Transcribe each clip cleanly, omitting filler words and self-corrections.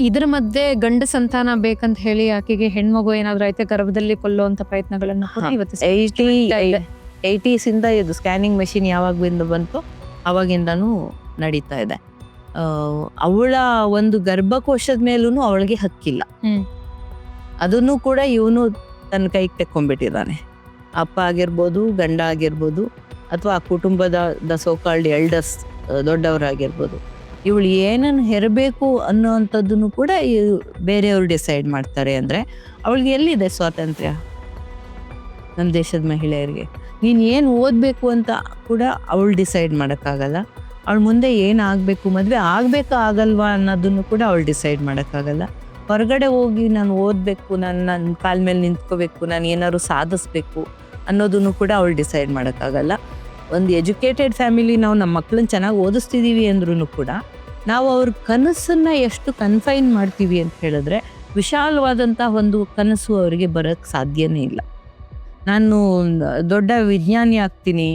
ಇದರ ಮಧ್ಯೆ ಗಂಡ ಸಂತಾನ ಬೇಕಂತ ಹೇಳಿ ಆಕೆಗೆ ಹೆಣ್ಮಗು ಏನಾದ್ರು ಐತೆ ಗರ್ಭದಲ್ಲಿ ಕೊಲ್ಲುವಂತ ಪ್ರಯತ್ನಗಳನ್ನ ಕೂಡ ಇವತ್ತು 80s ಇಂದ ಇದು ಸ್ಕ್ಯಾನಿಂಗ್ ಮೆಷಿನ್ ಯಾವಾಗಿಂದ ಬಂತು ಅವಾಗಿಂದನೂ ನಡೀತಾ ಇದೆ. ಅವಳ ಒಂದು ಗರ್ಭಕೋಶದ ಮೇಲೂ ಅವಳಿಗೆ ಹಕ್ಕಿಲ್ಲ. ಅದನ್ನು ಕೂಡ ಇವನು ತನ್ನ ಕೈಗೆ ತೆಕ್ಕೊಂಡ್ಬಿಟ್ಟಿದ್ದಾನೆ. ಅಪ್ಪ ಆಗಿರ್ಬೋದು, ಗಂಡ ಆಗಿರ್ಬೋದು, ಅಥವಾ ಆ ಕುಟುಂಬದ ಸೋಕಾಲ್ಡ್ ಎಲ್ಡರ್ಸ್ ದೊಡ್ಡವರಾಗಿರ್ಬೋದು, ಇವಳು ಏನನ್ನು ಹೆರಬೇಕು ಅನ್ನೋವಂಥದ್ದನ್ನು ಕೂಡ ಬೇರೆಯವರು ಡಿಸೈಡ್ ಮಾಡ್ತಾರೆ. ಅಂದರೆ ಅವಳಿಗೆ ಎಲ್ಲಿದೆ ಸ್ವಾತಂತ್ರ್ಯ? ನಮ್ಮ ದೇಶದ ಮಹಿಳೆಯರಿಗೆ ನೀನು ಏನು ಓದಬೇಕು ಅಂತ ಕೂಡ ಅವಳು ಡಿಸೈಡ್ ಮಾಡೋಕ್ಕಾಗಲ್ಲ. ಅವಳು ಮುಂದೆ ಏನಾಗಬೇಕು, ಮದುವೆ ಆಗಬೇಕಾ ಆಗಲ್ವಾ ಅನ್ನೋದನ್ನು ಕೂಡ ಅವಳು ಡಿಸೈಡ್ ಮಾಡೋಕ್ಕಾಗಲ್ಲ. ಹೊರಗಡೆ ಹೋಗಿ ನಾನು ಓದಬೇಕು, ನನ್ನ ಕಾಲ ಮೇಲೆ ನಿಂತ್ಕೋಬೇಕು, ನಾನು ಏನಾದ್ರು ಸಾಧಿಸ್ಬೇಕು ಅನ್ನೋದನ್ನು ಕೂಡ ಅವಳು ಡಿಸೈಡ್ ಮಾಡೋಕ್ಕಾಗಲ್ಲ. ಒಂದು ಎಜುಕೇಟೆಡ್ ಫ್ಯಾಮಿಲಿ ನಾವು ನಮ್ಮ ಮಕ್ಕಳನ್ನ ಚೆನ್ನಾಗಿ ಓದಿಸ್ತಿದ್ದೀವಿ ಅಂದ್ರೂ ಕೂಡ ನಾವು ಅವ್ರ ಕನಸನ್ನು ಎಷ್ಟು ಕನ್ಫೈನ್ ಮಾಡ್ತೀವಿ ಅಂತ ಹೇಳಿದ್ರೆ ವಿಶಾಲವಾದಂಥ ಒಂದು ಕನಸು ಅವರಿಗೆ ಬರೋಕ್ಕೆ ಸಾಧ್ಯನೇ ಇಲ್ಲ. ನಾನು ದೊಡ್ಡ ವಿಜ್ಞಾನಿ ಆಗ್ತೀನಿ,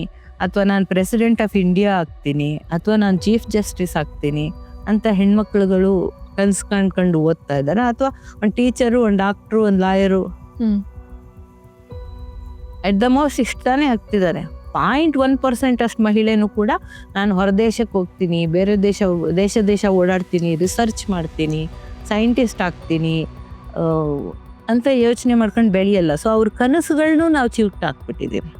ಅಥವಾ ನಾನು ಪ್ರೆಸಿಡೆಂಟ್ ಆಫ್ ಇಂಡಿಯಾ ಆಗ್ತೀನಿ, ಅಥವಾ ನಾನು ಚೀಫ್ ಜಸ್ಟಿಸ್ ಆಗ್ತೀನಿ ಅಂತ ಹೆಣ್ಮಕ್ಳುಗಳು ಕನ್ಸು ಕಂಡ್ಕೊಂಡು ಓದ್ತಾ ಇದ್ದಾರೆ. ಅಥವಾ ಒಂದು ಟೀಚರು, ಒಂದು ಡಾಕ್ಟ್ರು, ಒಂದು ಲಾಯರು ಎಟ್ ದ ಮೋಸ್ಟ್ ಇಷ್ಟಾನೇ ಆಗ್ತಿದ್ದಾರೆ. 0.1% ಅಷ್ಟು ಮಹಿಳೆನೂ ಕೂಡ ನಾನು ಹೊರದೇಶಕ್ಕೆ ಹೋಗ್ತೀನಿ, ಬೇರೆ ದೇಶ ಓಡಾಡ್ತೀನಿ, ರಿಸರ್ಚ್ ಮಾಡ್ತೀನಿ, ಸೈಂಟಿಸ್ಟ್ ಆಗ್ತೀನಿ ಅಂತ ಯೋಚನೆ ಮಾಡ್ಕೊಂಡು ಬೆಳೆಯಲ್ಲ. ಸೊ ಅವ್ರ ಕನಸುಗಳನ್ನೂ ನಾವು ಚಿವುಟ್ ಹಾಕ್ಬಿಟ್ಟಿದ್ದೀವಿ.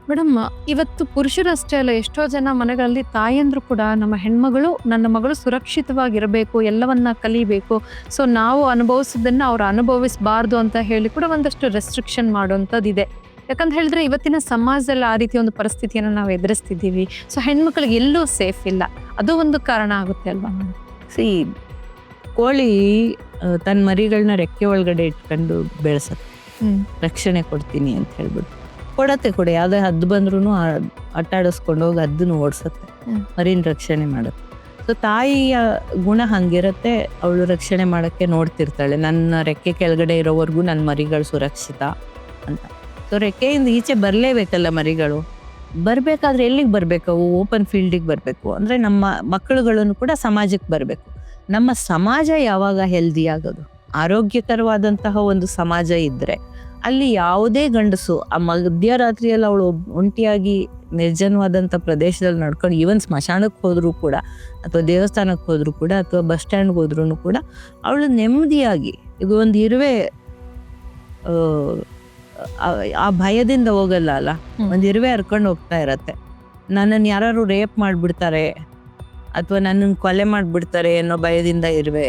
ಮೇಡಮ್, ಇವತ್ತು ಪುರುಷರಷ್ಟೇ ಅಲ್ಲ, ಎಷ್ಟೋ ಜನ ಮನೆಗಳಲ್ಲಿ ತಾಯಂದ್ರು ಕೂಡ ನಮ್ಮ ಹೆಣ್ಮಗಳು, ನನ್ನ ಮಗಳು ಸುರಕ್ಷಿತವಾಗಿರಬೇಕು, ಎಲ್ಲವನ್ನ ಕಲಿಬೇಕು, ಸೊ ನಾವು ಅನುಭವಿಸೋದನ್ನ ಅವ್ರು ಅನುಭವಿಸಬಾರ್ದು ಅಂತ ಹೇಳಿ ಕೂಡ ಒಂದಷ್ಟು ರೆಸ್ಟ್ರಿಕ್ಷನ್ ಮಾಡುವಂಥದ್ದಿದೆ. ಯಾಕಂತ ಹೇಳಿದ್ರೆ ಇವತ್ತಿನ ಸಮಾಜದಲ್ಲಿ ಆ ರೀತಿ ಒಂದು ಪರಿಸ್ಥಿತಿಯನ್ನು ನಾವು ಎದುರಿಸ್ತಿದ್ದೀವಿ. ಸೊ ಹೆಣ್ಮಕ್ಳಿಗೆ ಎಲ್ಲೂ ಸೇಫ್ ಇಲ್ಲ, ಅದು ಒಂದು ಕಾರಣ ಆಗುತ್ತೆ ಅಲ್ವಾ? ಕೋಳಿ ತನ್ನ ಮರಿಗಳನ್ನ ರೆಕ್ಕೆ ಒಳಗಡೆ ಇಟ್ಕೊಂಡು ಬೆಳೆಸತ್ತೆ, ರಕ್ಷಣೆ ಕೊಡ್ತೀನಿ ಅಂತ ಹೇಳ್ಬಿಟ್ಟು ಕೊಡತ್ತೆ. ಯಾವುದೇ ಹದ್ದು ಬಂದ್ರೂ ಅಟ್ಟಾಡಿಸ್ಕೊಂಡು ಹೋಗಿ ಹದ್ದನ್ನು ಓಡಿಸತ್ತೆ, ಮರಿನ ರಕ್ಷಣೆ ಮಾಡುತ್ತೆ. ಸೊ ತಾಯಿಯ ಗುಣ ಹಂಗಿರತ್ತೆ, ಅವಳು ರಕ್ಷಣೆ ಮಾಡೋಕ್ಕೆ ನೋಡ್ತಿರ್ತಾಳೆ, ನನ್ನ ರೆಕ್ಕೆ ಕೆಳಗಡೆ ಇರೋವರೆಗೂ ನನ್ನ ಮರಿಗಳು ಸುರಕ್ಷಿತ ಅಂತ. ಸೊ ರೆಕ್ಕೆಯಿಂದ ಈಚೆ ಬರಲೇಬೇಕಲ್ಲ ಮರಿಗಳು. ಬರಬೇಕಾದ್ರೆ ಎಲ್ಲಿಗೆ ಬರಬೇಕು? ಅವು ಓಪನ್ ಫೀಲ್ಡಿಗೆ ಬರಬೇಕು. ಅಂದರೆ ನಮ್ಮ ಮಕ್ಕಳುಗಳನ್ನು ಕೂಡ ಸಮಾಜಕ್ಕೆ ಬರಬೇಕು. ನಮ್ಮ ಸಮಾಜ ಯಾವಾಗ ಹೆಲ್ದಿ ಆಗೋದು, ಆರೋಗ್ಯಕರವಾದಂತಹ ಒಂದು ಸಮಾಜ ಇದ್ದರೆ ಅಲ್ಲಿ ಯಾವುದೇ ಗಂಡಸು ಆ ಮಧ್ಯರಾತ್ರಿಯಲ್ಲಿ ಅವಳು ಒಂಟಿಯಾಗಿ ನಿರ್ಜನವಾದಂಥ ಪ್ರದೇಶದಲ್ಲಿ ನಡ್ಕೊಂಡು ಈವನ್ ಸ್ಮಶಾನಕ್ಕೆ ಹೋದರೂ ಕೂಡ, ಅಥವಾ ದೇವಸ್ಥಾನಕ್ಕೆ ಹೋದರೂ ಕೂಡ, ಅಥವಾ ಬಸ್ ಸ್ಟ್ಯಾಂಡ್ಗೆ ಹೋದ್ರೂ ಕೂಡ ಅವಳು ನೆಮ್ಮದಿಯಾಗಿ, ಈಗ ಒಂದು ಇರುವೆ ಆ ಭಯದಿಂದ ಹೋಗಲ್ಲ ಅಲ್ಲ, ಒಂದು ಇರುವೆ ಹರ್ಕೊಂಡು ಹೋಗ್ತಾ ಇರತ್ತೆ. ನನ್ನನ್ನು ಯಾರು ರೇಪ್ ಮಾಡಿಬಿಡ್ತಾರೆ ಅಥವಾ ನನ್ನನ್ನು ಕೊಲೆ ಮಾಡಿಬಿಡ್ತಾರೆ ಅನ್ನೋ ಭಯದಿಂದ ಇರುವೆ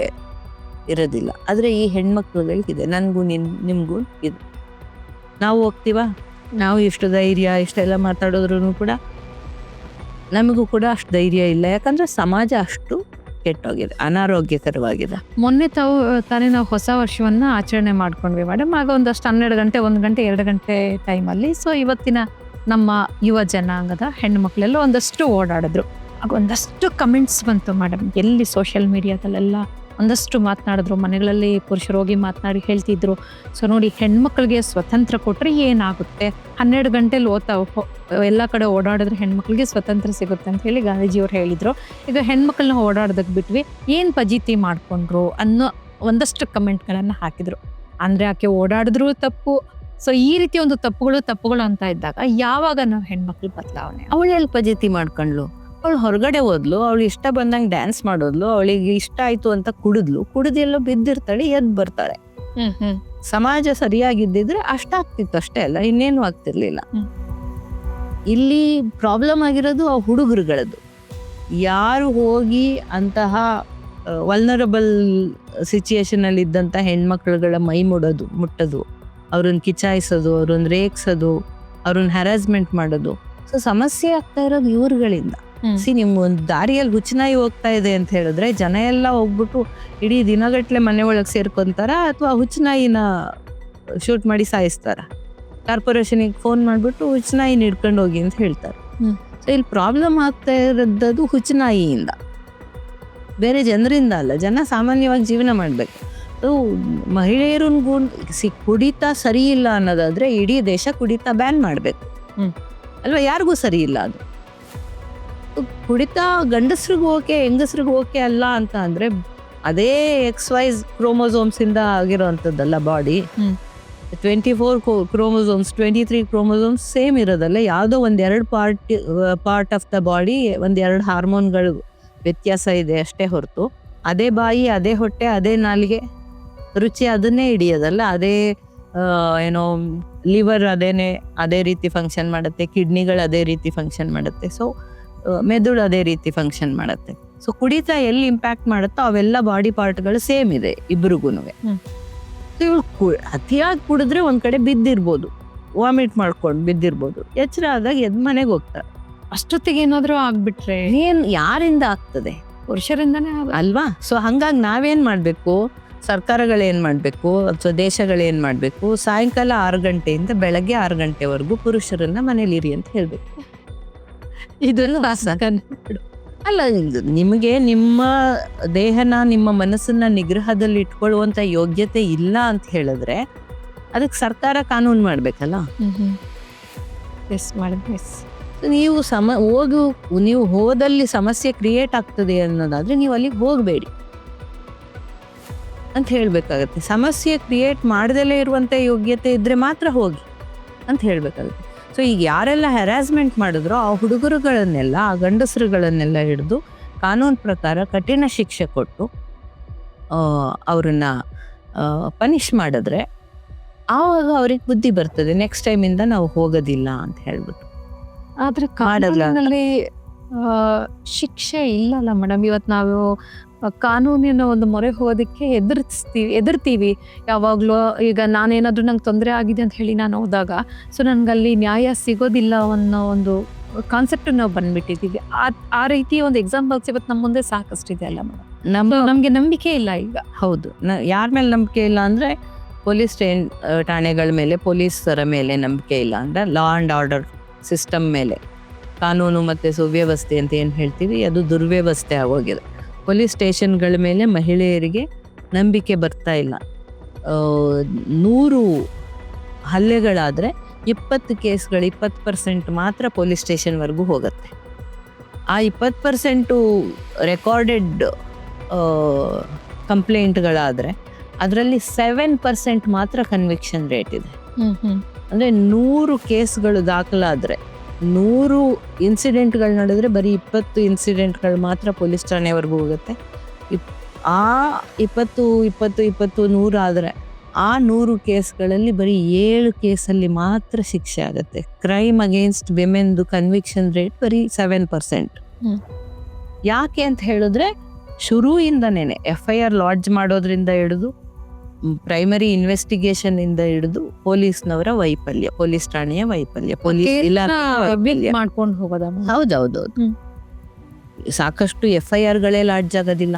ಇರೋದಿಲ್ಲ. ಆದರೆ ಈ ಹೆಣ್ಮಕ್ಳುಗಳಿಗಿದೆ, ನನಗೂ ನಿಮಗೂ ಇದೆ. ನಾವು ಹೋಗ್ತೀವ, ನಾವು ಇಷ್ಟು ಧೈರ್ಯ ಇಷ್ಟೆಲ್ಲ ಮಾತಾಡೋದ್ರೂ ಕೂಡ ನಮಗೂ ಕೂಡ ಅಷ್ಟು ಧೈರ್ಯ ಇಲ್ಲ. ಯಾಕಂದರೆ ಸಮಾಜ ಅಷ್ಟು ಕೆಟ್ಟೋಗಿದೆ, ಅನಾರೋಗ್ಯಕರವಾಗಿದೆ. ಮೊನ್ನೆ ತಾನೇ ನಾವು ಹೊಸ ವರ್ಷವನ್ನ ಆಚರಣೆ ಮಾಡ್ಕೊಂಡ್ವಿ ಮೇಡಮ್. ಆಗ ಒಂದಷ್ಟು 12 ಗಂಟೆ, 1 ಗಂಟೆ, 2 ಗಂಟೆ ಟೈಮಲ್ಲಿ. ಸೊ ಇವತ್ತಿನ ನಮ್ಮ ಯುವ ಜನಾಂಗದ ಹೆಣ್ಣು ಮಕ್ಕಳೆಲ್ಲ ಒಂದಷ್ಟು ಓಡಾಡಿದ್ರು. ಆಗ ಒಂದಷ್ಟು ಕಮೆಂಟ್ಸ್ ಬಂತು ಮೇಡಮ್, ಎಲ್ಲಿ ಸೋಷಿಯಲ್ ಮೀಡಿಯಾದಲ್ಲೆಲ್ಲ ಒಂದಷ್ಟು ಮಾತನಾಡಿದ್ರು, ಮನೆಗಳಲ್ಲಿ ಪುರುಷರು ಹೋಗಿ ಮಾತನಾಡಿ ಹೇಳ್ತಿದ್ರು, ಸೊ ನೋಡಿ ಹೆಣ್ಮಕ್ಳಿಗೆ ಸ್ವತಂತ್ರ ಕೊಟ್ಟರೆ ಏನಾಗುತ್ತೆ, 12 ಗಂಟೆಲಿ ಎಲ್ಲ ಕಡೆ ಓಡಾಡಿದ್ರೆ ಹೆಣ್ಮಕ್ಳಿಗೆ ಸ್ವತಂತ್ರ ಸಿಗುತ್ತೆ ಅಂತ ಹೇಳಿ ಗಾಂಧೀಜಿಯವ್ರು ಹೇಳಿದ್ರು. ಈಗ ಹೆಣ್ಮಕ್ಳನ್ನ ಓಡಾಡೋದಕ್ಕೆ ಬಿಟ್ವಿ, ಏನು ಫಜೀತಿ ಮಾಡ್ಕೊಂಡ್ರು ಅನ್ನೋ ಒಂದಷ್ಟು ಕಮೆಂಟ್ಗಳನ್ನು ಹಾಕಿದ್ರು. ಅಂದರೆ ಆಕೆ ಓಡಾಡಿದ್ರು ತಪ್ಪು. ಸೊ ಈ ರೀತಿ ಒಂದು ತಪ್ಪುಗಳು ಅಂತ ಇದ್ದಾಗ ಯಾವಾಗ ನಾವು ಹೆಣ್ಮಕ್ಳು ಬದಲಾವಣೆ? ಅವಳು ಎಲ್ಲಿ ಫಜೀತಿ ಮಾಡ್ಕೊಂಡ್ಲು? ಅವಳು ಹೊರಗಡೆ ಹೋದ್ಲು, ಅವಳು ಇಷ್ಟ ಬಂದಂಗೆ ಡ್ಯಾನ್ಸ್ ಮಾಡೋದ್ಲು, ಅವಳಿಗೆ ಇಷ್ಟ ಆಯ್ತು ಅಂತ ಕುಡಿದೆಲ್ಲೋ ಬಿದ್ದಿರ್ತಾಳೆ, ಎದ್ದು ಬರ್ತಾಳೆ. ಸಮಾಜ ಸರಿಯಾಗಿದ್ದಿದ್ರೆ ಅಷ್ಟಾಗ್ತಿತ್ತು, ಅಷ್ಟೇ ಅಲ್ಲ, ಇನ್ನೇನು ಆಗ್ತಿರ್ಲಿಲ್ಲ. ಇಲ್ಲಿ ಪ್ರಾಬ್ಲಮ್ ಆಗಿರೋದು ಆ ಹುಡುಗರುಗಳದ್ದು. ಯಾರು ಹೋಗಿ ಅಂತಹ ವಲ್ನರಬಲ್ ಸಿಚುಯೇಷನ್ ಅಲ್ಲಿ ಇದ್ದಂಥ ಹೆಣ್ಮಕ್ಳುಗಳ ಮೈ ಮುಟ್ಟೋದು, ಅವ್ರನ್ನ ಕಿಚಾಯಿಸೋದು, ಅವ್ರನ್ನ ರೇಗ್ಸೋದು, ಅವ್ರನ್ನ ಹ್ಯಾರಾಸ್ಮೆಂಟ್ ಮಾಡೋದು. ಸೊ ಸಮಸ್ಯೆ ಆಗ್ತಾ ಇರೋದು ಇವ್ರುಗಳಿಂದ. ನಿಮ್ಮ ಒಂದು ದಾರಿಯಲ್ಲಿ ಹುಚ್ಚನಾಯಿ ಹೋಗ್ತಾ ಇದೆ ಅಂತ ಹೇಳಿದ್ರೆ ಜನ ಎಲ್ಲ ಹೋಗ್ಬಿಟ್ಟು ಇಡೀ ದಿನಗಟ್ಲೆ ಮನೆ ಒಳಗೆ ಸೇರ್ಕೊಂತಾರ, ಅಥವಾ ಹುಚ್ಚನಾಯಿನ ಶೂಟ್ ಮಾಡಿ ಸಾಯಿಸ್ತಾರ. ಕಾರ್ಪೊರೇಷನಿಗೆ ಫೋನ್ ಮಾಡಿಬಿಟ್ಟು ಹುಚ್ಚನಾಯಿನ ಹಿಡ್ಕೊಂಡು ಹೋಗಿ ಅಂತ ಹೇಳ್ತಾರೆ. ಸೊ ಇಲ್ಲಿ ಪ್ರಾಬ್ಲಮ್ ಆಗ್ತಾ ಇರೋದು ಹುಚ್ಚನಾಯಿಯಿಂದ, ಬೇರೆ ಜನರಿಂದ ಅಲ್ಲ. ಜನ ಸಾಮಾನ್ಯವಾಗಿ ಜೀವನ ಮಾಡಬೇಕು. ಸೊ ಮಹಿಳೆಯರಿಗೂ ಕುಡಿತ ಸರಿ ಇಲ್ಲ ಅನ್ನೋದಾದ್ರೆ ಇಡೀ ದೇಶ ಕುಡಿತ ಬ್ಯಾನ್ ಮಾಡಬೇಕು ಅಲ್ವಾ? ಯಾರಿಗೂ ಸರಿ ಇಲ್ಲ ಅದು. ಕುಡಿತ ಗಂಡಸ್ರಿಗೂ ಓಕೆ, ಹೆಂಗಸ್ರಿಗೂ ಓಕೆ ಅಲ್ಲ ಅಂತ ಅಂದ್ರೆ ಅದೇ XY ಕ್ರೋಮೋಸೋಮ್ಸ್ ಇಂದ ಆಗಿರೋವಂಥದ್ದಲ್ಲ ಬಾಡಿ. 24 ಕ್ರೋಮೋಸೋಮ್ಸ್, 23 ಕ್ರೋಮೋಸೋಮ್ಸ್ ಸೇಮ್ ಇರೋದಲ್ಲ. ಯಾವುದೋ ಒಂದೆರಡು ಪಾರ್ಟ್ ಆಫ್ ದ ಬಾಡಿ, ಒಂದೆರಡು ಹಾರ್ಮೋನ್ಗಳು ವ್ಯತ್ಯಾಸ ಇದೆ ಅಷ್ಟೇ ಹೊರತು ಅದೇ ಬಾಯಿ, ಅದೇ ಹೊಟ್ಟೆ, ಅದೇ ನಾಲಿಗೆ, ರುಚಿ ಅದನ್ನೇ ಹಿಡಿಯೋದಲ್ಲ. ಅದೇ ಏನೋ ಲಿವರ್ ಅದೇ ರೀತಿ ಫಂಕ್ಷನ್ ಮಾಡುತ್ತೆ, ಕಿಡ್ನಿಗಳು ಅದೇ ರೀತಿ ಫಂಕ್ಷನ್ ಮಾಡುತ್ತೆ, ಸೊ ಮೆದುಳು ಅದೇ ರೀತಿ ಫಂಕ್ಷನ್ ಮಾಡುತ್ತೆ. ಸೊ ಕುಡಿತ ಎಲ್ಲಿ ಇಂಪ್ಯಾಕ್ಟ್ ಮಾಡುತ್ತೋ ಅವೆಲ್ಲ ಬಾಡಿ ಪಾರ್ಟ್ಗಳು ಸೇಮ್ ಇದೆ ಇಬ್ರಿಗೂ. ಅತಿಯಾಗಿ ಕುಡಿದ್ರೆ ಒಂದ್ ಕಡೆ ಬಿದ್ದಿರ್ಬೋದು, ವಾಮಿಟ್ ಮಾಡ್ಕೊಂಡು ಬಿದ್ದಿರ್ಬೋದು, ಎಚ್ಚರ ಆದಾಗ ಎದ್ ಮನೆಗೆ ಹೋಗ್ತಾರೆ. ಅಷ್ಟೊತ್ತಿಗೆ ಏನಾದ್ರೂ ಆಗ್ಬಿಟ್ರೆ ಯಾರಿಂದ ಆಗ್ತದೆ? ಪುರುಷರಿಂದಾನೇ ಅಲ್ವಾ? ಸೊ ಹಂಗಾಗಿ ನಾವೇನ್ ಮಾಡ್ಬೇಕು, ಸರ್ಕಾರಗಳೇನ್ ಮಾಡ್ಬೇಕು ಅಥವಾ ದೇಶಗಳೇನ್ ಮಾಡ್ಬೇಕು, ಸಾಯಂಕಾಲ 6 ಗಂಟೆಯಿಂದ ಬೆಳಗ್ಗೆ 6 ಗಂಟೆವರೆಗೂ ಪುರುಷರನ್ನ ಮನೇಲಿ ಇರಿ ಅಂತ ಹೇಳ್ಬೇಕು. ಇದನ್ನು ಅಲ್ಲ, ನಿಮಗೆ ನಿಮ್ಮ ದೇಹನ, ನಿಮ್ಮ ಮನಸ್ಸನ್ನ ನಿಗ್ರಹದಲ್ಲಿ ಇಟ್ಕೊಳ್ಳುವಂತ ಯೋಗ್ಯತೆ ಇಲ್ಲ ಅಂತ ಹೇಳಿದ್ರೆ ಅದಕ್ಕೆ ಸರ್ಕಾರ ಕಾನೂನು ಮಾಡ್ಬೇಕಲ್ಲ. ನೀವು ಹೋದಲ್ಲಿ ಸಮಸ್ಯೆ ಕ್ರಿಯೇಟ್ ಆಗ್ತದೆ ಅನ್ನೋದಾದ್ರೆ ನೀವು ಅಲ್ಲಿಗೆ ಹೋಗಬೇಡಿ ಅಂತ ಹೇಳ್ಬೇಕಾಗತ್ತೆ. ಸಮಸ್ಯೆ ಕ್ರಿಯೇಟ್ ಮಾಡ್ದಲೇ ಇರುವಂತ ಯೋಗ್ಯತೆ ಇದ್ರೆ ಮಾತ್ರ ಹೋಗಿ ಅಂತ ಹೇಳ್ಬೇಕಾಗುತ್ತೆ. ಸೊ ಈಗ ಯಾರೆಲ್ಲ ಹ್ಯಾರಾಸ್ಮೆಂಟ್ ಮಾಡಿದ್ರು ಆ ಹುಡುಗರುಗಳನ್ನೆಲ್ಲ, ಆ ಗಂಡಸರುಗಳನ್ನೆಲ್ಲ ಹಿಡಿದು ಕಾನೂನು ಪ್ರಕಾರ ಕಠಿಣ ಶಿಕ್ಷೆ ಕೊಟ್ಟು ಅವ್ರನ್ನ ಪನಿಷ್ ಮಾಡಿದ್ರೆ ಆವಾಗ ಅವ್ರಿಗೆ ಬುದ್ಧಿ ಬರ್ತದೆ, ನೆಕ್ಸ್ಟ್ ಟೈಮಿಂದ ನಾವು ಹೋಗೋದಿಲ್ಲ ಅಂತ ಹೇಳ್ಬಿಟ್ಟು. ಆದ್ರೆ ಕಾನೂನಿನಲ್ಲಿ ಶಿಕ್ಷೆ ಇಲ್ಲಲ್ಲ ಮೇಡಮ್. ಇವತ್ತು ನಾವು ಕಾನೂನಿನ ಒಂದು ಮೊರೆ ಹೋಗೋದಕ್ಕೆ ಎದುರ್ತೀವಿ ಯಾವಾಗ್ಲೂ. ಈಗ ನಾನೇನಾದ್ರೂ ನಂಗೆ ತೊಂದರೆ ಆಗಿದೆ ಅಂತ ಹೇಳಿ ನಾನು ಹೋದಾಗ ಸೊ ನನ್ಗಲ್ಲಿ ನ್ಯಾಯ ಸಿಗೋದಿಲ್ಲ ಅನ್ನೋ ಒಂದು ಕಾನ್ಸೆಪ್ಟ್ ನಾವು ಬಂದ್ಬಿಟ್ಟಿದ್ದೀವಿ. ಆ ರೀತಿ ಒಂದು ಎಕ್ಸಾಂಪಲ್ಸ್ ಇವತ್ತು ನಮ್ಮ ಮುಂದೆ ಸಾಕಷ್ಟಿದೆ ಅಲ್ಲ ಮೇಡಮ್. ನಮ್ಗೆ ನಂಬಿಕೆ ಇಲ್ಲ ಈಗ. ಹೌದು, ಯಾರ ಮೇಲೆ ನಂಬಿಕೆ ಇಲ್ಲ ಅಂದ್ರೆ ಪೊಲೀಸ್ ಠಾಣೆಗಳ ಮೇಲೆ, ಪೊಲೀಸರ ಮೇಲೆ ನಂಬಿಕೆ ಇಲ್ಲ ಅಂದ್ರೆ ಲಾ ಅಂಡ್ ಆರ್ಡರ್ ಸಿಸ್ಟಮ್ ಮೇಲೆ, ಕಾನೂನು ಮತ್ತೆ ಸುವ್ಯವಸ್ಥೆ ಅಂತ ಏನ್ ಹೇಳ್ತೀವಿ ಅದು ದುರ್ವ್ಯವಸ್ಥೆ ಆಗೋಗಿದೆ. ಪೊಲೀಸ್ ಸ್ಟೇಷನ್ಗಳ ಮೇಲೆ ಮಹಿಳೆಯರಿಗೆ ನಂಬಿಕೆ ಬರ್ತಾ ಇಲ್ಲ. 100 ಹಲ್ಲೆಗಳಾದರೆ 20 ಕೇಸ್ಗಳು 20% ಮಾತ್ರ ಪೊಲೀಸ್ ಸ್ಟೇಷನ್ವರೆಗೂ ಹೋಗುತ್ತೆ. ಆ 20% ರೆಕಾರ್ಡೆಡ್ ಕಂಪ್ಲೇಂಟ್ಗಳಾದರೆ ಅದರಲ್ಲಿ 7% ಮಾತ್ರ ಕನ್ವಿಕ್ಷನ್ ರೇಟ್ ಇದೆ. ಅಂದರೆ 100 ಕೇಸ್ಗಳು ದಾಖಲಾದರೆ 100 ಇನ್ಸಿಡೆಂಟ್ಗಳು ನಡೆದ್ರೆ ಬರೀ 20 ಇನ್ಸಿಡೆಂಟ್ಗಳು ಮಾತ್ರ ಪೊಲೀಸ್ ಠಾಣೆವರೆಗೂ ಹೋಗುತ್ತೆ. ಆ 100 ಆದರೆ ಆ 100 ಕೇಸ್ಗಳಲ್ಲಿ ಬರೀ 7 ಕೇಸಲ್ಲಿ ಮಾತ್ರ ಶಿಕ್ಷೆ ಆಗುತ್ತೆ. ಕ್ರೈಮ್ ಅಗೇನ್ಸ್ಟ್ ವಿಮೆನ್ದು ಕನ್ವಿಕ್ಷನ್ ರೇಟ್ ಬರೀ 7%. ಯಾಕೆ ಅಂತ ಹೇಳಿದ್ರೆ ಶುರುವಿಂದನೇ FIR ಲಾಡ್ಜ್ ಮಾಡೋದ್ರಿಂದ ಹಿಡಿದು ಪ್ರೈಮರಿ ಇನ್ವೆಸ್ಟಿಗೇಷನ್ ಇಂದ ಹಿಡಿದು ಪೊಲೀಸ್ನವರ ವೈಫಲ್ಯ, ಪೊಲೀಸ್ ಠಾಣೆಯ ವೈಫಲ್ಯ, ಪೊಲೀಸ್ ಮಾಡ್ಕೊಂಡು ಹೋಗೋದ. ಹೌದೌದು, ಸಾಕಷ್ಟು FIRಗಳೇ ಲಾಡ್ಜ್ ಆಗೋದಿಲ್ಲ,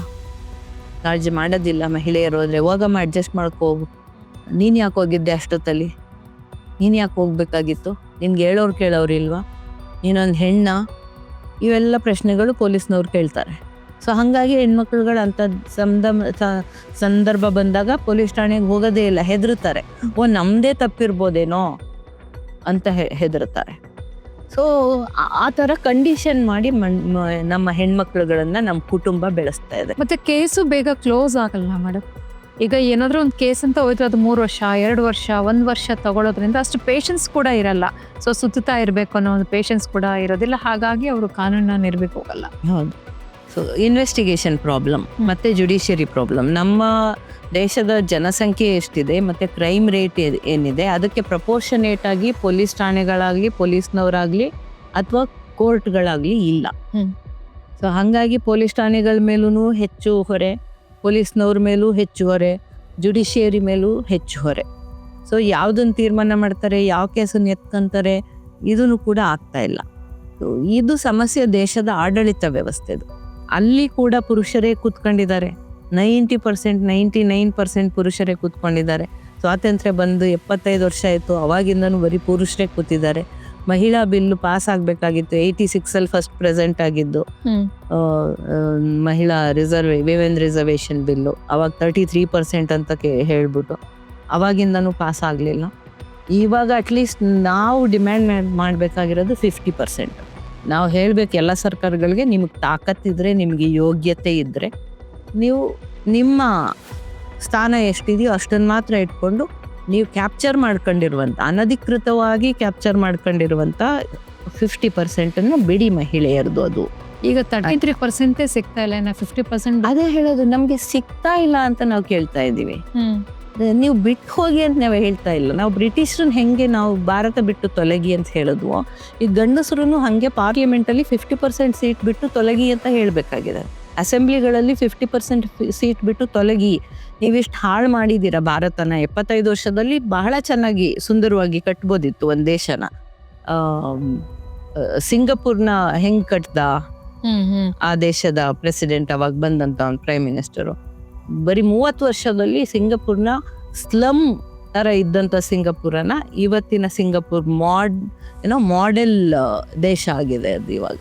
ಲಾಡ್ಜ್ ಮಾಡೋದಿಲ್ಲ. ಮಹಿಳೆಯರು ಹೋದ್ರೆ ಹೋಗಮ್ಮ ಅಡ್ಜಸ್ಟ್ ಮಾಡ್ಕೋಗು, ನೀನ್ ಯಾಕೆ ಹೋಗಿದ್ದೆ ಅಷ್ಟೊತ್ತಲ್ಲಿ, ನೀನ್ ಯಾಕೆ ಹೋಗ್ಬೇಕಾಗಿತ್ತು, ನಿನ್ಗೆ ಹೇಳೋರು ಕೇಳೋರು ಇಲ್ವಾ, ನೀನೊಂದು ಹೆಣ್ಣ, ಇವೆಲ್ಲ ಪ್ರಶ್ನೆಗಳು ಪೊಲೀಸ್ನವ್ರು ಕೇಳ್ತಾರೆ. ಸೊ ಹಾಗಾಗಿ ಹೆಣ್ಮಕ್ಳುಗಳು ಅಂತ ಸಂದರ್ಭ ಬಂದಾಗ ಪೊಲೀಸ್ ಠಾಣೆಗೆ ಹೋಗೋದೇ ಇಲ್ಲ, ಹೆದರ್ತಾರೆ. ನಮ್ಮದೇ ತಪ್ಪಿರ್ಬೋದೇನೋ ಅಂತ ಹೆದರ್ತಾರೆ. ಸೊ ಆ ಥರ ಕಂಡೀಷನ್ ಮಾಡಿ ನಮ್ಮ ಹೆಣ್ಮಕ್ಳುಗಳನ್ನ ನಮ್ಮ ಕುಟುಂಬ ಬೆಳೆಸ್ತಾ ಇದೆ. ಮತ್ತೆ ಕೇಸು ಬೇಗ ಕ್ಲೋಸ್ ಆಗಲ್ಲ ಮೇಡಮ್. ಈಗ ಏನಾದರೂ ಒಂದು ಕೇಸ್ ಅಂತ ಹೋಯ್ತು ಅದು 3 ವರ್ಷ 2 ವರ್ಷ 1 ವರ್ಷ ತಗೊಳ್ಳೋದ್ರಿಂದ ಅಷ್ಟು ಪೇಷನ್ಸ್ ಕೂಡ ಇರಲ್ಲ. ಸೊ ಸುತ್ತಾ ಇರಬೇಕು ಅನ್ನೋ ಒಂದು ಪೇಷನ್ಸ್ ಕೂಡ ಇರೋದಿಲ್ಲ. ಹಾಗಾಗಿ ಅವರು ಕಾನೂನನ್ನ ನಿರ್ಬೇಕು ಹೋಗಲ್ಲ. ಹೌದು. ಸೊ ಇನ್ವೆಸ್ಟಿಗೇಷನ್ ಪ್ರಾಬ್ಲಮ್ ಮತ್ತೆ ಜುಡಿಷಿಯರಿ ಪ್ರಾಬ್ಲಮ್. ನಮ್ಮ ದೇಶದ ಜನಸಂಖ್ಯೆ ಎಷ್ಟಿದೆ ಮತ್ತೆ ಕ್ರೈಮ್ ರೇಟ್ ಏನಿದೆ ಅದಕ್ಕೆ ಪ್ರಪೋರ್ಷನೇಟ್ ಆಗಿ ಪೊಲೀಸ್ ಠಾಣೆಗಳಾಗ್ಲಿ, ಪೊಲೀಸ್ನವರಾಗ್ಲಿ ಅಥವಾ ಕೋರ್ಟ್ಗಳಾಗ್ಲಿ ಇಲ್ಲ. ಸೊ ಹಾಗಾಗಿ ಪೊಲೀಸ್ ಠಾಣೆಗಳ ಮೇಲೂ ಹೆಚ್ಚು ಹೊರೆ, ಪೊಲೀಸ್ನವ್ರ ಮೇಲೂ ಹೆಚ್ಚು ಹೊರೆ, ಜುಡಿಷಿಯರಿ ಮೇಲೂ ಹೆಚ್ಚು ಹೊರೆ. ಸೊ ಯಾವುದನ್ನು ತೀರ್ಮಾನ ಮಾಡ್ತಾರೆ, ಯಾವ ಕೇಸನ್ನು ಎತ್ಕೊಂತಾರೆ, ಇದನ್ನು ಕೂಡ ಆಗ್ತಾ ಇಲ್ಲ. ಇದು ಸಮಸ್ಯೆ ದೇಶದ ಆಡಳಿತ ವ್ಯವಸ್ಥೆದು. ಅಲ್ಲಿ ಕೂಡ ಪುರುಷರೇ ಕೂತ್ಕೊಂಡಿದ್ದಾರೆ. 90% 99% ಪುರುಷರೇ ಕೂತ್ಕೊಂಡಿದ್ದಾರೆ. ಸ್ವಾತಂತ್ರ್ಯ ಬಂದು 75 ವರ್ಷ ಆಯಿತು, ಅವಾಗಿಂದನೂ ಬರೀ ಪುರುಷರೇ ಕೂತಿದ್ದಾರೆ. ಮಹಿಳಾ ಬಿಲ್ಲು ಪಾಸ್ ಆಗಬೇಕಾಗಿತ್ತು, 86 ಫಸ್ಟ್ ಪ್ರೆಸೆಂಟ್ ಆಗಿದ್ದು ಮಹಿಳಾ ವಿಮೆನ್ ರಿಸರ್ವೇಷನ್ ಬಿಲ್ಲು. ಅವಾಗ 33% ಅಂತ ಹೇಳ್ಬಿಟ್ಟು ಅವಾಗಿಂದನೂ ಪಾಸ್ ಆಗಲಿಲ್ಲ. ಇವಾಗ ಅಟ್ಲೀಸ್ಟ್ ನಾವು ಡಿಮ್ಯಾಂಡ್ ಮಾಡಬೇಕಾಗಿರೋದು 50%. ನಾವು ಹೇಳ್ಬೇಕು ಎಲ್ಲ ಸರ್ಕಾರಗಳಿಗೆ, ನಿಮಗೆ ತಾಕತ್ತಿದ್ರೆ, ನಿಮಗೆ ಯೋಗ್ಯತೆ ಇದ್ದರೆ ನೀವು ನಿಮ್ಮ ಸ್ಥಾನ ಎಷ್ಟಿದೆಯೋ ಅಷ್ಟನ್ನು ಮಾತ್ರ ಇಟ್ಕೊಂಡು ನೀವು ಕ್ಯಾಪ್ಚರ್ ಮಾಡ್ಕೊಂಡಿರುವಂಥ ಅನಧಿಕೃತವಾಗಿ ಕ್ಯಾಪ್ಚರ್ ಮಾಡ್ಕೊಂಡಿರುವಂಥ 50% ಬಿಡಿ ಮಹಿಳೆಯರದು. ಅದು ಈಗ 33% ಸಿಗ್ತಾ ಇಲ್ಲ, 50%. ಅದೇ ಹೇಳೋದು, ನಮ್ಗೆ ಸಿಗ್ತಾ ಇಲ್ಲ ಅಂತ ನಾವು ಕೇಳ್ತಾ ಇದ್ದೀವಿ. ನೀವು ಬಿಟ್ಟು ಹೋಗಿ ಅಂತ ನಾವು ಹೇಳ್ತಾ ಇಲ್ಲ. ನಾವು ಬ್ರಿಟಿಷರನ್ನ ಹೆಂಗೆ ನಾವು ಭಾರತ ಬಿಟ್ಟು ತೊಲಗಿ ಅಂತ ಹೇಳಿದ್ವು, ಈ ಗಂಡಸರು ಹಾಗೆ ಪಾರ್ಲಿಮೆಂಟಲ್ಲಿ 50% ಸೀಟ್ ಬಿಟ್ಟು ತೊಲಗಿ ಅಂತ ಹೇಳಬೇಕಾಗಿದೆ. ಅಸೆಂಬ್ಲಿಗಳಲ್ಲಿ 50% ಸೀಟ್ ಬಿಟ್ಟು ತೊಲಗಿ, ನೀವಿಷ್ಟು ಹಾಳು ಮಾಡಿದ್ದೀರಾ ಭಾರತನ. 75 ವರ್ಷದಲ್ಲಿ ಬಹಳ ಚೆನ್ನಾಗಿ ಸುಂದರವಾಗಿ ಕಟ್ಬೋದಿತ್ತು ಒಂದು ದೇಶನ. ಸಿಂಗಪುರ್ನ ಹೆಂಗ್ ಕಟ್ದ ಆ ದೇಶದ ಪ್ರೆಸಿಡೆಂಟ್, ಅವಾಗ ಬಂದಂತ ಪ್ರೈಮ್ ಮಿನಿಸ್ಟರು. ಬರೀ 30 ವರ್ಷದಲ್ಲಿ ಸಿಂಗಪುರ್ನ ಸ್ಲಮ್ ತರ ಇದ್ದಂತ ಸಿಂಗಪುರನ ಇವತ್ತಿನ ಸಿಂಗಪುರ್ ಮಾಡೆಲ್ ದೇಶ ಆಗಿದೆ. ಅದು ಇವಾಗ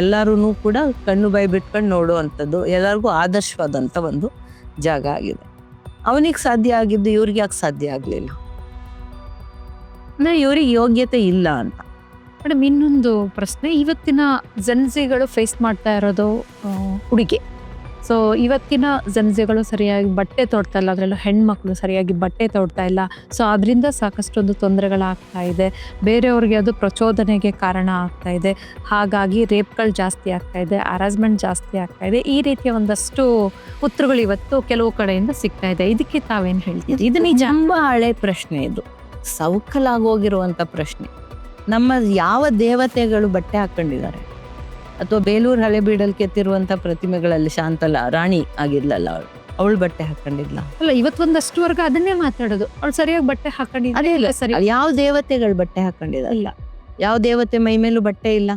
ಎಲ್ಲರೂ ಕೂಡ ಕಣ್ಣು ಬಾಯಿ ಬಿಟ್ಕೊಂಡು ನೋಡುವಂಥದ್ದು, ಎಲ್ಲರಿಗೂ ಆದರ್ಶವಾದಂಥ ಒಂದು ಜಾಗ ಆಗಿದೆ. ಅವನಿಗೆ ಸಾಧ್ಯ ಆಗಿದ್ದು ಇವ್ರಿಗೆ ಯಾಕೆ ಸಾಧ್ಯ ಆಗಲಿಲ್ಲ ಅಂದ್ರೆ ಇವ್ರಿಗೆ ಯೋಗ್ಯತೆ ಇಲ್ಲ ಅಂತ. ಮೇಡಮ್, ಇನ್ನೊಂದು ಪ್ರಶ್ನೆ, ಇವತ್ತಿನ ಜನ್ಸಿಗಳು ಫೇಸ್ ಮಾಡ್ತಾ ಇರೋದು ಉಡುಗೆ. ಸೊ ಇವತ್ತಿನ ಜನ್ಸಿಗಳು ಸರಿಯಾಗಿ ಬಟ್ಟೆ ತೊಡ್ತಾ ಇಲ್ಲ, ಅದರಲ್ಲೂ ಹೆಣ್ಮಕ್ಳು ಸರಿಯಾಗಿ ಬಟ್ಟೆ ತೊಡ್ತಾ ಇಲ್ಲ. ಸೊ ಅದರಿಂದ ಸಾಕಷ್ಟೊಂದು ತೊಂದರೆಗಳಾಗ್ತಾ ಇದೆ, ಬೇರೆಯವ್ರಿಗೆ ಅದು ಪ್ರಚೋದನೆಗೆ ಕಾರಣ ಆಗ್ತಾ ಇದೆ. ಹಾಗಾಗಿ ರೇಪ್ಗಳು ಜಾಸ್ತಿ ಆಗ್ತಾ ಇದೆ, ಹರಾಸ್ಮೆಂಟ್ ಜಾಸ್ತಿ ಆಗ್ತಾ ಇದೆ. ಈ ರೀತಿಯ ಒಂದಷ್ಟು ಉತ್ತರಗಳು ಇವತ್ತು ಕೆಲವು ಕಡೆಯಿಂದ ಸಿಗ್ತಾ ಇದೆ. ಇದಕ್ಕೆ ತಾವೇನು ಹೇಳ್ತೀರಿ? ಇದು ನಿಜ, ತುಂಬಾ ಹಳೆ ಪ್ರಶ್ನೆ, ಇದು ಸವಕಲಾಗೋಗಿರುವಂತ ಪ್ರಶ್ನೆ. ನಮ್ಮ ಯಾವ ದೇವತೆಗಳು ಬಟ್ಟೆ ಹಾಕೊಂಡಿದ್ದಾರೆ? ಅಥವಾ ಬೇಲೂರು ಹಳೆಬೀಡಲ್ಲಿ ಕೆತ್ತಿರುವಂತ ಪ್ರತಿಮೆಗಳಲ್ಲಿ ಶಾಂತಲ ರಾಣಿ ಆಗಿರ್ಲಲ್ಲ, ಅವಳು ಬಟ್ಟೆ ಹಾಕೊಂಡಿದ್ಲ? ಅಲ್ಲ, ಇವತ್ತೊಂದಷ್ಟು ವರ್ಗ ಅದನ್ನೇ ಮಾತಾಡೋದು, ಅವಳು ಸರಿಯಾಗಿ ಬಟ್ಟೆ ಹಾಕೊಂಡಿಲ್ಲ. ಸರಿ, ಯಾವ ದೇವತೆಗಳು ಬಟ್ಟೆ ಹಾಕೊಂಡಿದ್ದಾರೆ? ಇಲ್ಲ, ಯಾವ ದೇವತೆ ಮೈ ಮೇಲೂ ಬಟ್ಟೆ ಇಲ್ಲ,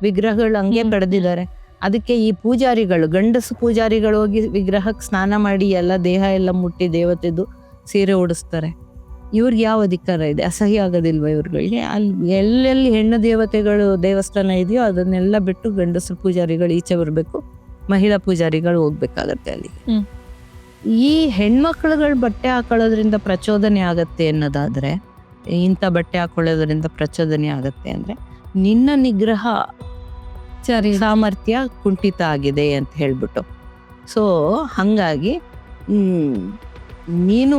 ವಿಗ್ರಹಗಳು ಹಂಗೆ ಕಡ್ದಿದ್ದಾರೆ. ಅದಕ್ಕೆ ಈ ಪೂಜಾರಿಗಳು, ಗಂಡಸು ಪೂಜಾರಿಗಳು ಹೋಗಿ ವಿಗ್ರಹಕ್ಕೆ ಸ್ನಾನ ಮಾಡಿ ಎಲ್ಲ ದೇಹ ಎಲ್ಲ ಮುಟ್ಟಿ ದೇವತೆದು ಸೀರೆ ಉಡಿಸ್ತಾರೆ. ಇವ್ರಿಗೆ ಯಾವ ಅಧಿಕಾರ ಇದೆ? ಅಸಹ್ಯ ಆಗೋದಿಲ್ವ ಇವ್ರುಗಳಿಗೆ? ಅಲ್ಲಿ ಎಲ್ಲೆಲ್ಲಿ ಹೆಣ್ಣು ದೇವತೆಗಳು ದೇವಸ್ಥಾನ ಇದೆಯೋ ಅದನ್ನೆಲ್ಲ ಬಿಟ್ಟು ಗಂಡಸರು ಪೂಜಾರಿಗಳು ಈಚೆ ಬರಬೇಕು, ಮಹಿಳಾ ಪೂಜಾರಿಗಳು ಹೋಗ್ಬೇಕಾಗತ್ತೆ ಅಲ್ಲಿಗೆ. ಈ ಹೆಣ್ಮಕ್ಳುಗಳು ಬಟ್ಟೆ ಹಾಕೊಳ್ಳೋದ್ರಿಂದ ಪ್ರಚೋದನೆ ಆಗತ್ತೆ ಅನ್ನೋದಾದ್ರೆ, ಇಂಥ ಬಟ್ಟೆ ಹಾಕೊಳ್ಳೋದ್ರಿಂದ ಪ್ರಚೋದನೆ ಆಗತ್ತೆ ಅಂದ್ರೆ ನಿನ್ನ ನಿಗ್ರಹ ಸಾಮರ್ಥ್ಯ ಕುಂಠಿತ ಆಗಿದೆ ಅಂತ ಹೇಳ್ಬಿಟ್ಟು. ಸೊ ಹಾಗಾಗಿ ನೀನು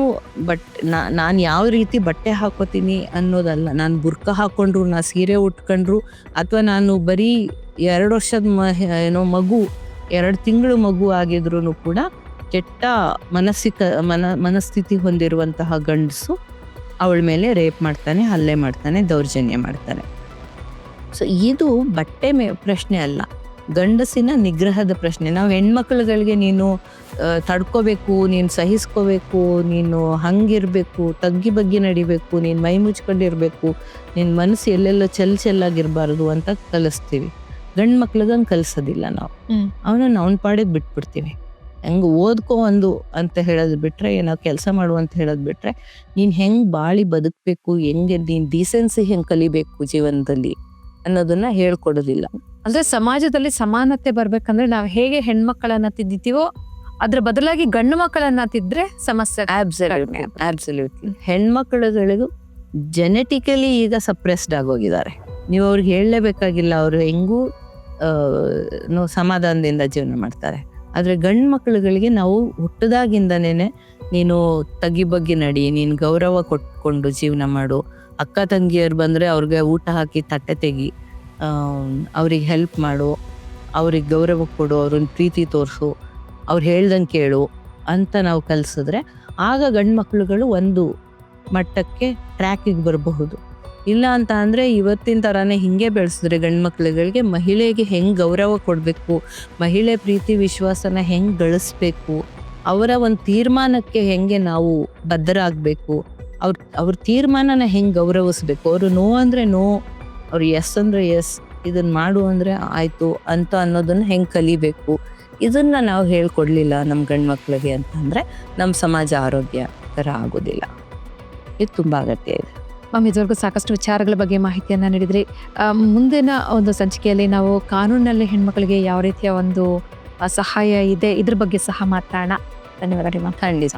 ನಾನು ಯಾವ ರೀತಿ ಬಟ್ಟೆ ಹಾಕೋತೀನಿ ಅನ್ನೋದಲ್ಲ. ನಾನು ಬುರ್ಕ ಹಾಕೊಂಡ್ರು, ನಾ ಸೀರೆ ಉಟ್ಕೊಂಡ್ರು, ಅಥವಾ ನಾನು ಬರೀ 2 ವರ್ಷದ ಮಗು, 2 ತಿಂಗಳು ಮಗು ಆಗಿದ್ರು ಕೂಡ ಕೆಟ್ಟ ಮನಸ್ಥಿತಿ ಹೊಂದಿರುವಂತಹ ಗಂಡಸು ಅವಳ ಮೇಲೆ ರೇಪ್ ಮಾಡ್ತಾನೆ, ಹಲ್ಲೆ ಮಾಡ್ತಾನೆ, ದೌರ್ಜನ್ಯ ಮಾಡ್ತಾನೆ. ಸೊ ಇದು ಬಟ್ಟೆ ಪ್ರಶ್ನೆ ಅಲ್ಲ, ಗಂಡಸಿನ ನಿಗ್ರಹದ ಪ್ರಶ್ನೆ. ನಾವು ಹೆಣ್ಮಕ್ಳುಗಳಿಗೆ ನೀನು ತಡ್ಕೋಬೇಕು, ನೀನು ಸಹಿಸ್ಕೋಬೇಕು, ನೀನು ಹಂಗಿರ್ಬೇಕು, ತಗ್ಗಿ ಬಗ್ಗಿ ನಡಿಬೇಕು, ನೀನು ಮೈ ಮುಚ್ಕೊಂಡಿರ್ಬೇಕು, ನಿನ್ನ ಮನಸ್ಸು ಎಲ್ಲೆಲ್ಲೋ ಚೆಲ್ಲಾಗಿರ್ಬಾರ್ದು ಅಂತ ಕಲಿಸ್ತೀವಿ. ಗಂಡು ಮಕ್ಳಿಗಂಗೆ ಕಲಿಸೋದಿಲ್ಲ ನಾವು. ಅವನ ಪಾಡಿಗೆ ಬಿಟ್ಬಿಡ್ತೀವಿ. ಹೆಂಗೆ ಓದ್ಕೋ ಅಂತ ಹೇಳೋದು ಬಿಟ್ರೆ, ಏನೋ ಕೆಲಸ ಮಾಡು ಅಂತ ಹೇಳೋದು ಬಿಟ್ರೆ, ನೀನು ಹೆಂಗೆ ಬಾಳಿ ಬದುಕಬೇಕು, ಹೆಂಗೆ ನೀನು ಡೀಸೆನ್ಸಿ ಹೆಂಗೆ ಕಲಿಬೇಕು ಜೀವನದಲ್ಲಿ ಅನ್ನೋದನ್ನ ಹೇಳ್ಕೊಡೋದಿಲ್ಲ. ಅಂದ್ರೆ ಸಮಾಜದಲ್ಲಿ ಸಮಾನತೆ ಬರ್ಬೇಕಂದ್ರೆ ನಾವು ಹೇಗೆ ಹೆಣ್ಮಕ್ಕಳನ್ನ ತಿದ್ದಿತೀವೋ ಅದ್ರ ಬದಲಾಗಿ ಗಂಡು ಮಕ್ಕಳನ್ನ ತಿದ್ರೆ ಸಮಸ್ಯೆ. ಆಬ್ಸಲ್ಯೂಟ್ಲಿ. ಹೆಣ್ಮಕ್ಳುಗಳಿಗೂ ಜೆನೆಟಿಕಲಿ ಈಗ ಸಪ್ರೆಸ್ಡ್ ಆಗೋಗಿದ್ದಾರೆ. ನೀವು ಅವ್ರಿಗೆ ಹೇಳಲೇಬೇಕಾಗಿಲ್ಲ, ಅವರು ಹೆಂಗೂ ಸಮಾಧಾನದಿಂದ ಜೀವನ ಮಾಡ್ತಾರೆ. ಆದ್ರೆ ಗಂಡು ಮಕ್ಕಳುಗಳಿಗೆ ನಾವು ಹುಟ್ಟದಾಗಿಂದನೇ ನೀನು ತಗ್ಗಿ ಬಗ್ಗಿ ನಡಿ, ನೀನು ಗೌರವ ಕೊಟ್ಕೊಂಡು ಜೀವನ ಮಾಡು, ಅಕ್ಕ ತಂಗಿಯರು ಬಂದ್ರೆ ಅವ್ರಿಗೆ ಊಟ ಹಾಕಿ ತಟ್ಟೆ ತೆಗಿ, ಅವ್ರಿಗೆ ಹೆಲ್ಪ್ ಮಾಡು, ಅವ್ರಿಗೆ ಗೌರವ ಕೊಡು, ಅವ್ರನ್ನ ಪ್ರೀತಿ ತೋರಿಸು, ಅವ್ರು ಹೇಳ್ದಂಗೆ ಕೇಳು ಅಂತ ನಾವು ಕಲಿಸಿದ್ರೆ ಆಗ ಗಂಡು ಮಕ್ಕಳುಗಳು ಒಂದು ಮಟ್ಟಕ್ಕೆ ಟ್ರ್ಯಾಕಿಗೆ ಬರಬಹುದು. ಇಲ್ಲ ಅಂತ ಅಂದರೆ ಇವತ್ತಿನ ಥರನೇ ಹಿಂಗೆ ಬೆಳೆಸಿದ್ರೆ ಗಂಡು ಮಕ್ಕಳುಗಳಿಗೆ ಮಹಿಳೆಗೆ ಹೆಂಗೆ ಗೌರವ ಕೊಡಬೇಕು, ಮಹಿಳೆ ಪ್ರೀತಿ ವಿಶ್ವಾಸನ ಹೆಂಗೆ ಗಳಿಸ್ಬೇಕು, ಅವರ ಒಂದು ತೀರ್ಮಾನಕ್ಕೆ ಹೆಂಗೆ ನಾವು ಬದ್ಧರಾಗಬೇಕು, ಅವ್ರ ತೀರ್ಮಾನನ ಹೆಂಗೆ ಗೌರವಿಸ್ಬೇಕು, ಅವರು ನೋ ಅಂದರೆ ನೋ, ಅವ್ರು ಎಸ್ ಅಂದರೆ ಎಸ್, ಇದನ್ನ ಮಾಡು ಅಂದರೆ ಆಯಿತು ಅಂತ ಅನ್ನೋದನ್ನ ಹೆಂಗೆ ಕಲಿಬೇಕು, ಇದನ್ನ ನಾವು ಹೇಳ್ಕೊಡ್ಲಿಲ್ಲ ನಮ್ಮ ಗಂಡು ಮಕ್ಕಳಿಗೆ ಅಂತಂದರೆ ನಮ್ಮ ಸಮಾಜ ಆರೋಗ್ಯಕರ ಆಗೋದಿಲ್ಲ. ಇದು ತುಂಬ ಅಗತ್ಯ ಇದೆ. ಮ್ಯಾಮ್, ಇದುವರೆಗೂ ಸಾಕಷ್ಟು ವಿಚಾರಗಳ ಬಗ್ಗೆ ಮಾಹಿತಿಯನ್ನು ನೀಡಿದ್ರಿ. ಮುಂದಿನ ಒಂದು ಸಂಚಿಕೆಯಲ್ಲಿ ನಾವು ಕಾನೂನಿನಲ್ಲಿ ಹೆಣ್ಮಕ್ಳಿಗೆ ಯಾವ ರೀತಿಯ ಒಂದು ಸಹಾಯ ಇದೆ ಇದ್ರ ಬಗ್ಗೆ ಸಹ ಮಾತಾಡೋಣ. ಧನ್ಯವಾದಗಳು ಮ್ಯಾಮ್. ಖಂಡಿತ.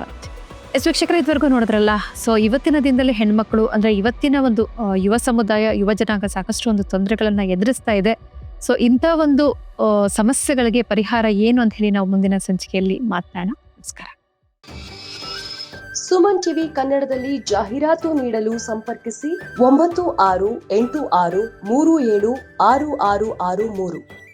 ವೀಕ್ಷಕರ, ಇದುವರೆಗೂ ನೋಡಿದ್ರಲ್ಲ. ಸೊ ಇವತ್ತಿನ ದಿನದಲ್ಲಿ ಹೆಣ್ಮಕ್ಳು ಅಂದರೆ ಇವತ್ತಿನ ಒಂದು ಯುವ ಸಮುದಾಯ, ಯುವ ಜನಾಂಗ ಸಾಕಷ್ಟು ಒಂದು ತೊಂದರೆಗಳನ್ನು ಎದುರಿಸ್ತಾ ಇದೆ. ಸೊ ಇಂಥ ಒಂದು ಸಮಸ್ಯೆಗಳಿಗೆ ಪರಿಹಾರ ಏನು ಅಂತ ಹೇಳಿ ನಾವು ಮುಂದಿನ ಸಂಚಿಕೆಯಲ್ಲಿ ಮಾತನಾಡೋಣ. ನಮಸ್ಕಾರ. ಸುಮನ್ ಟಿವಿ ಕನ್ನಡದಲ್ಲಿ ಜಾಹೀರಾತು ನೀಡಲು ಸಂಪರ್ಕಿಸಿ 9686376663.